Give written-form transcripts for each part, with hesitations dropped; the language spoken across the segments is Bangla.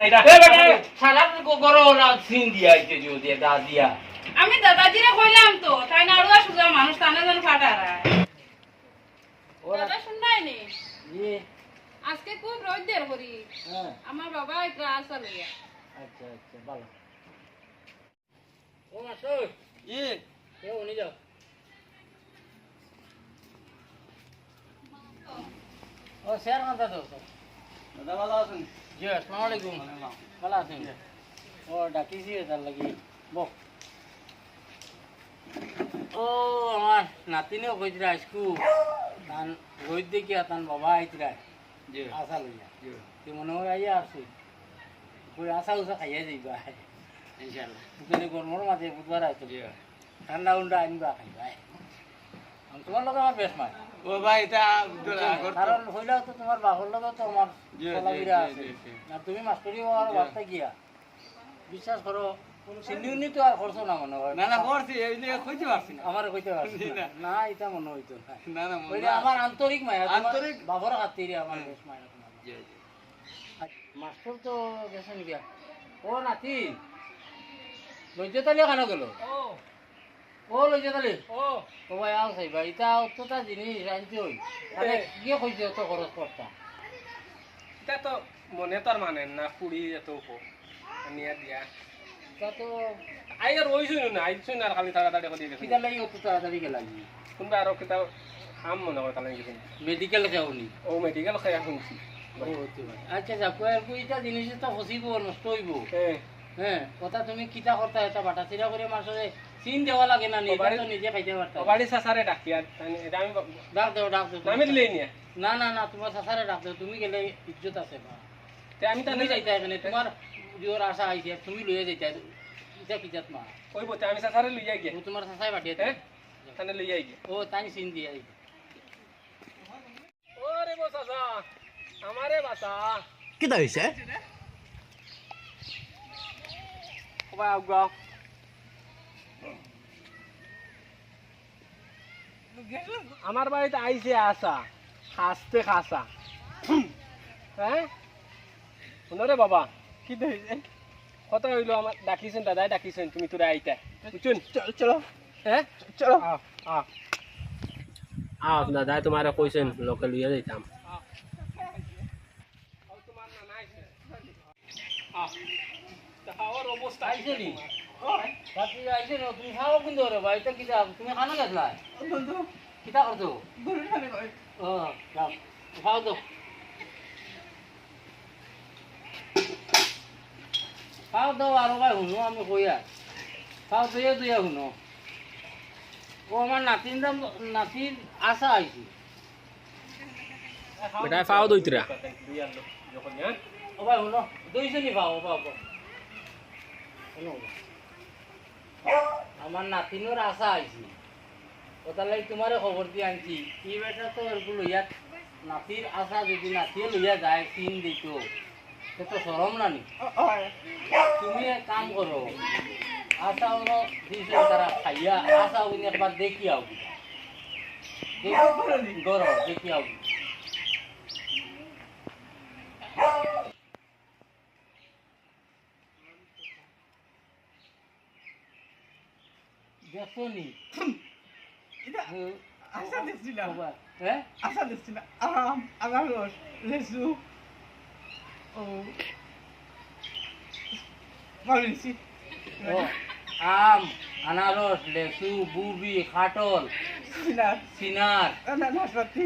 আমি দাদাজিরে কইলাম তো তাই না আরো সুজা মানুষ টানে যেন ফাটারা দাদা শুননাইনি আজকে খুব রোদের করি আমার বাবা এটা আসা লইয়া আচ্ছা আচ্ছা ভালো ও মাস্টার কেউ উনি যাও ও স্যার মাথা তো দাদা ভালো আছেন জি আসসালামু আলাইকুম ভালো আছেন ও ডাকিছি তার লাগি বক ও আমার নাতিনেও কইছিল আজকু তান রোদ দেখিয়া তান বাবা আইতরা জি আসা লইয়া জি তুই মনে হয় আইয়া আসছি কই আসা উসা খাইয়া যাইবা ইনশাআল্লাহ তুমি গরমের মাঝে বুধবার আইতো জি ঠান্ডা উন্ডা আনবা খাইবা আমি তোমার লগে আমার বেশ মাই ও ভাই এটা কারণ হইলাও তো তোমার বাবার লগে তো আমার চলাফেরা আছে না তুমি মাস্টারি হওয়ার বার্তা গিয়া বিশ্বাস করো সিন্ডিউনি তো আর করছো না মনে হয় না না করছি এই যে কইতে পারছি না আমার কইতে পারছি না এটা মনে হইতো না না ওইটা আমার আন্তরিক মায়া আন্তরিক বাবার খাতিরে আমার বেশ মায়া তোমার জি জি মাস্টার তো গেছেন গিয়া ও নাতি লজ্জাতালি কেন গেল ও লজ্জাতালি ও ভাই আও সাই ভাই এটা অতটা জিনিস আনতে হই তাহলে কি কইছে তো খরচ করতা এটা তো মনে তার মানে না পুরি এত নিয়া দিয়া তা তো আইয়ার ওইছুন না আইছুন আর খালি তাড়াতাড়ি করে দিয়ে কিটা লাগি অত তাড়াতাড়ি গেল লাগি কোনবা আর কিটা হাম মনে হয় তাহলে কিছু মেডিকেল যাওনি ও মেডিকেল খাইয়া শুনছি আচ্ছা যা কইটা জিনিস তো ফসিব নষ্ট হইব হ্যাঁ কথা তুমি কিটা করতা এটা বাটা চিরা করে মাসে সিন দেওয়া লাগে না নিজে তো নিজে খাইতে পারতা বাড়ি সাসারে ডাকিয়া এটা আমি ডাক দাও নামে দিলেই নিয়া না না না তোমার সাসারে ডাক দাও তুমি গেলে ইজ্জত আছে বা তে আমি তুমি যাইতা এখানে তোমার জোর আশা আইছে তুমি লইয়া যাইতা এটা কিজাত মা কইব তে আমি সাসারে লইয়া গিয়া তোমার সাসাই বাটিয়ে তানে লইয়া গিয়া ও তাই সিন দিয়া যাইতা ওরে বো সাসা আমারে বাসা কিটা হইছে কবা আগা আমার বাড়িতে আইছে আসা খাসতে খাসা হ্যাঁ শুনরে বাবা কি হইছে কত হইলো আমার ডাকিছেন দাদাই ডাকিছেন তুমি তোরা আইতা বুঝছেন চলো চলো হ্যাঁ চলো দাদাই তোমারে কইছেন লোকে লইয়া যাইতাম তোমার না নাইছে তাহার অবস্থা আইছে নি বাকি আইছে না তুমি খাও কিন্তু রে ভাই তো কিটা তুমি খানা গেছলা বন্ধু কিটা করছো গরু খানে কই ও যাও খাও তো খাও দাও আর ভাই হুনো আমি কইয়া খাও তুইয়া তুইয়া হুনো ও আমার নাতির আশা আইছি বেটা ফাও দইতরা ও ভাই হুনো দুইশো নি পাও পাও আমার নাতিনোর আশা আইছি ওটার লাগি তোমারে খবর দিয়ে আনছি কি বেটা তো লইয়া নাতির আশা যদি নাতিয়ে লইয়া যায় তিন দিত সে তো সরম না নি তুমি এক কাম করো আশা হলো দিছে তারা খাইয়া আশা হইনি একবার দেখি আও গরো দেখি আও দেখনি আশা দেখছিলাম হ্যাঁ আশা দেখছিলাম আম আনারস লেসু ও মালিসি ও আম আনারস লেসু বুবি খাটল সিনার নাশপাতি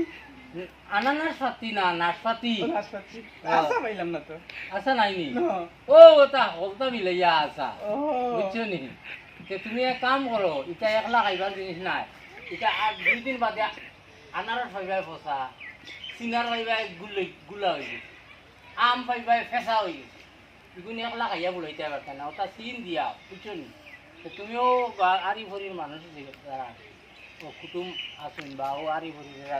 আনানাস পাতি না নাশপাতি নাশপাতি আশা পাইলাম না তো আশা নাইনি ও ওটা হলতা মিলাইয়া আশা বুঝছো নি তুমি এক কাম করো এটা একলা খাইবার জিনিস নাই এটা আর 2 দিন বাদে আনারস পাইবাই ফসা সিনার পাইবাই গুলা হইবে আম পাইবাই ফেসা হইবে এগুলো একলা খাইয়া বলাইতে পারতা না ওটা সিন দিয়া বুঝছো নি তুমিও আরি ভরির মানুষ যারা ও কুটুম আসুন বা ও আরি ভরির যারা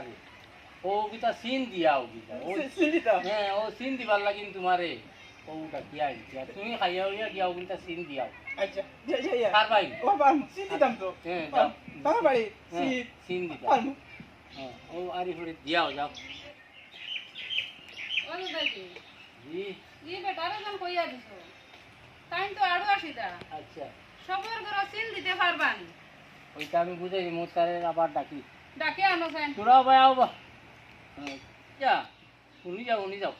ও গীতা সিন দিয়া ও গীতা হ্যাঁ ও সিন দিবার লাগিন তোমারে ওটা দিয়া তুমি খাইয়া হইয়া দিয়া ও গীতা সিন দিয়াও আচ্ছা যা যা যা আর ভাই ও বাম সিন দিতাম তো হ্যাঁ তার বাড়ি সিন দিতা হ্যাঁ ও আরি ভরি দিয়াও যাও ও দাদাজি জি ই বেটারে যেন কইয়া দিছো টাইম তো আরো আসিদা আচ্ছা সবার ঘর সিল দিতে পারবানি ওইটা আমি বুঝাই মোর তারে আবার ডাকি ডাকে আনো সেন তোরাও ভাই আও বা যা উনি যাও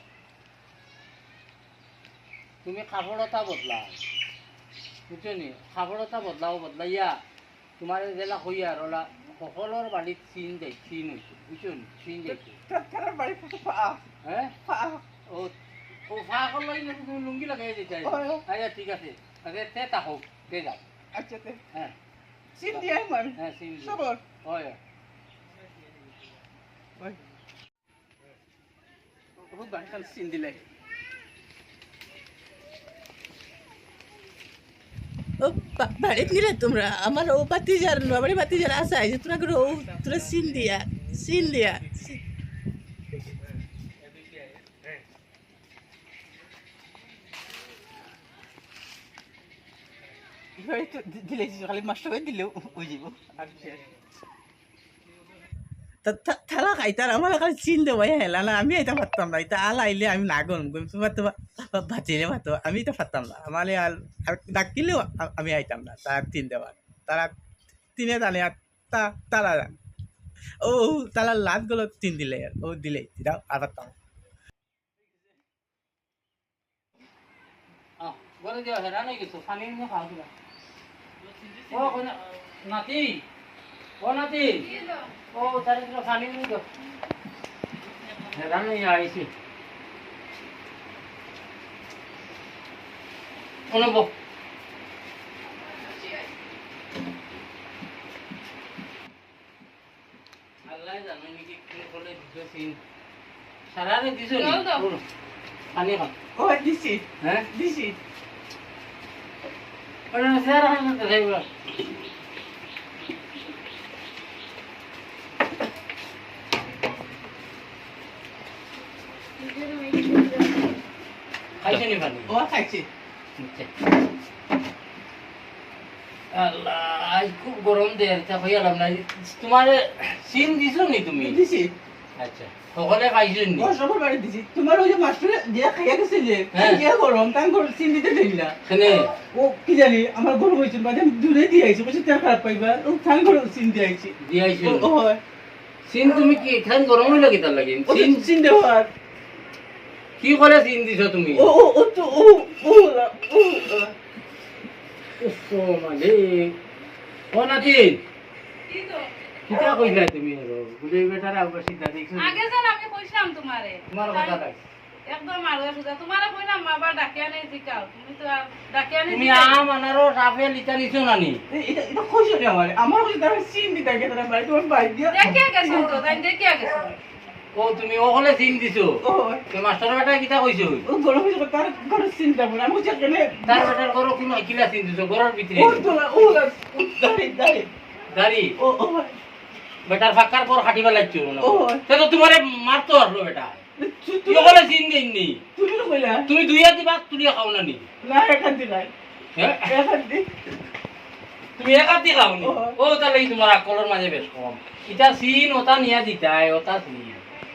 তুমি কাপড়তা বদলা বুঝছো নি কাপড়তা বদলাইয়া তোমার জেলা হইয়া রলা সকলের বাড়িত চিন হয়েছে বুঝছো নি চিন যাইছে তার বাড়ি পা হ্যাঁ পা ও ও ফাঁকর লাগি তুমি লুঙ্গি লাগাই দিতে আচ্ছা ঠিক আছে আরে তে তা হোক তে যাও আচ্ছা তে হ্যাঁ চিন দিয়ে মান হ্যাঁ চিন দিও। সবর হয় ওই ও বাড়ি খান চিন দিলে ও বাড়িত গেলে তোমরা আমার ও বাতিজার বাড়ি বাতিজার আসা যে তোরা করে ও তোরা সিন দিয়া এবারে তো দিলে খালি মাস্টার দিলেও ওই যাব থালা খাইতার আমার খালি চিন দেবো হেলা না আমি এটা পারতাম না এটা আল আইলে আমি না গরম করি তোমার তোমার ভাজিলে ভাতো আমি এটা পারতাম না আমার আল ডাকিলেও আমি আইতাম না তার তিন দেওয়ার তারা তিনে জানে আর তারা ও তারা লাটগুলো তিন দিলে ও দিলে দাও আর পারতাম বলে দিও হেরা নাই কিছু পানি নিয়ে খাওয়া দিবা ও নাতি ও নাতি ও তারে তো পানি নিয়ে দাও হেরা নাই আইছি ওনে বো আল্লাহ জানে নাকি কি বলে দিছি সারা রে দিছো নি পানি খাও ও দিছি হ্যাঁ দিছি ওরে সারা না দেইবা খাইছে নি পানি ও খাইছি আল্লাহ আজ খুব গরম দেয় তা হইয়ালাম না তোমার সিন দিছো নি তুমি দিছি আচ্ছা সকলে খাইছো নি ও সবার বাড়ি দিছি তোমার ওই যে মাস্টার দিয়া খাইয়া গেছে যে হ্যাঁ। খাইয়া গরম তান করে চিন দিতে দিলা খানে ও কি জানি আমার গরম হয়েছিল বাদে আমি দূরে দিয়ে আইছি বলছি তেল খারাপ পাইবা ও থান করে চিন দিয়ে আইছি দিয়াইছো ও হয় সিন তুমি কি এখান গরম হইলো কি তার লাগি সিন চিন দেওয়ার কি করে সিন দিছো তুমি ও ও ও তো ও ও ও উফ মানে ও নাতি কি তো কিটা কইলা তুমি আর বুঝে বেটারা আবার সিধা দেখছো আগে যেন আমি কইছিলাম তোমারে তোমার কথা কই একদম আরো সুদা তোমারে কইলাম বাবা ডাকে আনে জিকাও তুমি তো আর ডাকে আনে তুমি আম আনারো রাফে লিটা নিছো নানি এটা এটা খুশি রে আমার কাছে তারা চিন দিতে গে তারা বাড়ি তোমার বাড়ি দিয়া দেখে গেছো তো তাই দেখে গেছো ও তুমি ওখানে সিন দিছো ও তো মাস্টার বেটা কিটা কইছো ও গরম হয়েছে তার ঘরে চিন্তা করে আমি বুঝে গেলে তার বেটার করো কোন কিলা সিন দিছো ঘরের ভিতরে ও তো ও দাঁড়ি দাঁড়ি দাড়ি ও ও বেটার ফাঁকার পর হাঁটিবা লাগছো না ও। তো তোমারে মারতো আসলো বেটা তুই তুই ওখানে সিন দেইনি তুমি তো কইলা তুমি দুইয়া দিবা তুলিয়া খাও না নি না এখান দি নাই হ্যাঁ এখান দি তুমি একা দিয়ে খাও নি ও। ও তাহলে তোমার আকলের মাঝে বেশ কম এটা সিন ওটা নিয়া দিতাই ওটা সিন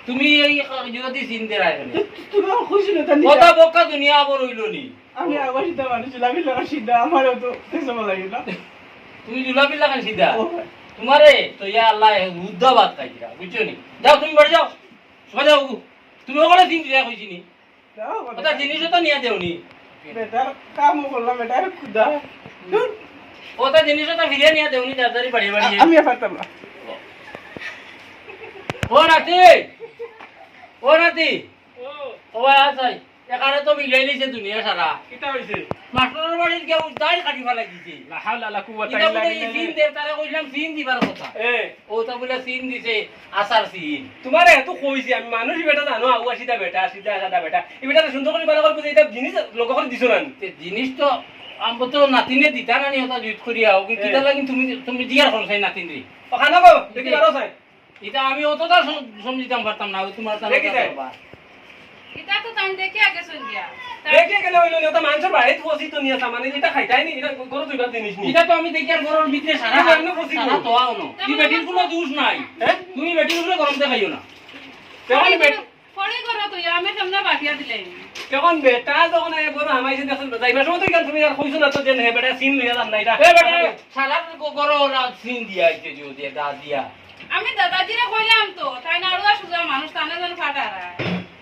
তুমি এই যদি সিন দে রাখে তুমি খুশি না তানি ওটা বকা দুনিয়া আবার হইল নি আমি আবার সিধা মানুষ আমি লাগা সিধা আমারও তো কিছু লাগে না তুমি জুলাপি লাগান সিধা ও তোমারে তো ইয়া আল্লাহ উদ্দাবাদ খাইছিরা বুঝছো নি যাও তুমি বাড়ি যাও সবাই যাও তুমি ওখানে সিন দিয়া কইছি নি দাও ওটা জিনিস তো নিয়া দেও নি বেটার কাম করলাম বেটার খুদা ওটা জিনিস তো ফিরিয়ে নিয়া দেও নি তাড়াতাড়ি বাড়ি বাড়ি আমি পারতাম না ও নাতি ও নাতি ও আসাই এখানে তো মিলাই লিছে দুনিয়া সারা কিটা হইছে মাস্টারের বাড়ির কেউ দাঁড় কাটি ফেলা দিছে লা হাওলা লা কুওয়াতা এটা ইল্লা বলে এই সিন বিল্লাহ দে তারা কইলাম সিন দিবার কথা এ ও তা বলে সিন দিছে আসার সিন তোমারে এত কইছি আমি মানুষ বেটা জানো আউয়া সিধা বেটা সিধা সাদা বেটা এই বেটা সুন্দর করে বালা করে এটা জিনিস লোক করে দিছো না তে জিনিস তো আমবো তো নাতিনে দিতা না নি ওটা জুত করিয়া ও কিটা লাগি তুমি তুমি দিয়ার কোন সাই নাতিন রে ও খানা গো দেখি বারো চাই এটা আমি অতটা সমঝিতাম পারতাম না তোমার তাহলে দেখি যাই। এটা তো তাই দেখে গেছো গিয়া দেখে কেন হইলো না তো মানুষের বাড়িতে ফসি তো নিয়ে মানে এটা খাইতাই নি এটা গরু দুইবার জিনিস নি এটা তো আমি দেখি আর ঘরের ভিতরে সারা এটা এমনি বসি সারা গো। তো আও না কি বেটির কোনো দোষ নাই হ্যাঁ তুমি বেটির উপরে গরম দেখাইও না তেমন বেট ফড়ি করো তুই আমি সামনে বাকিয়া দিলাই এখন বেটা যখন বড় হামাইছে দেখুন যাইবার সময় তো এখান তুমি আর কইছো না তো যে হে বেটা সিন লইয়া যান না এটা এ বেটা সারা গরো ওরা সিন দিয়া আইছে যদি দা দিয়া আমি দাদাজিরে কইলাম তো তাই না আরো সুজা মানুষ তানে যেন ফাটারা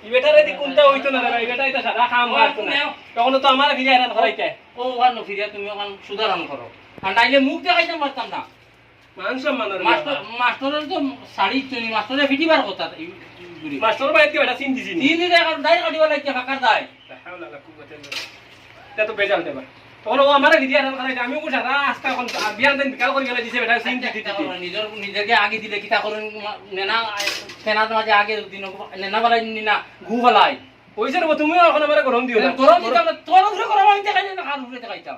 ই বেটারে দি কোনটা হইতো না রে বেটা এটা সারা কাম করতো না তখন তো আমার ফিরে আইরান করাইতে ও ওখানে ফিরিয়া তুমি ওখানে সুধারণ করো আর নাইলে মুখ দেখাইতে পারতাম না মান সম্মানের মাস্টারের তো শাড়ি চুনি মাস্টারের ফিটিবার কথা মাস্টার ভাই কি বেটা সিন দিছি নি তিন দিনে এখন দাই কাটিবা লাগছে ফাঁকার দায় তা তো বেজাল দেবা তখন ও আমার ফিরে আইরান করাইতে আমি ও সারা আজকা এখন বিয়ার দিন বিকাল করে গেলে দিছে বেটা সিন দিতে নিজেকে আগে দিলে কিতা করেন নেনা সেনার মাঝে আগে দিন নেনা বেলায় নিনা ঘু ফেলাই কইছে রে তুমিও এখন আমার গরম দিও না গরম দিতাম না তোর উপরে গরম আমি দেখাই না কার উপরে দেখাইতাম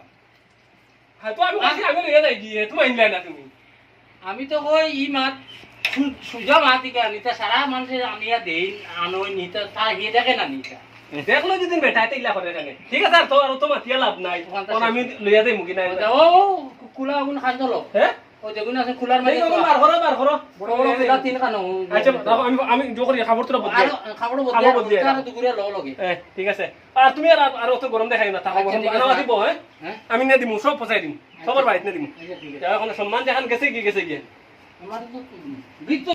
হ্যাঁ তো আমি কইছি আমি লইয়া যাই গিয়ে তুমি আইলা না তুমি আমি তো কই ই মাত সুজা মাত ইকা নিতা সারা মানুষের আনিয়া দেই আনোই নিতা তা হিয়ে দেখে না নিতা দেখলো যেদিন বেটা এটা ইলা করে জানে ঠিক আছে আর তো আর তো মাতিয়া লাভ নাই তখন আমি লইয়া যাই মুকি নাই ও কুলা আগুন খান দলো হ্যাঁ ও যেগুন আছে কুলার মাঝে বার করো বড় বড় কুলা তিন খানো আচ্ছা রাখো আমি জো করি খাবার তো বদলে খাবার খাবার বদলে বদলে আর দুপুরে লও লগে ঠিক আছে আর তুমি আর অত গরম দেখাই না থাকো গরম আনা দিব হ্যাঁ আমি না দিমু সব পচাই দিমু সবার বাড়িতে না দিমু এখন সম্মান দেখান গেছে কি গেছে গিয়ে আমার তো বৃত্ত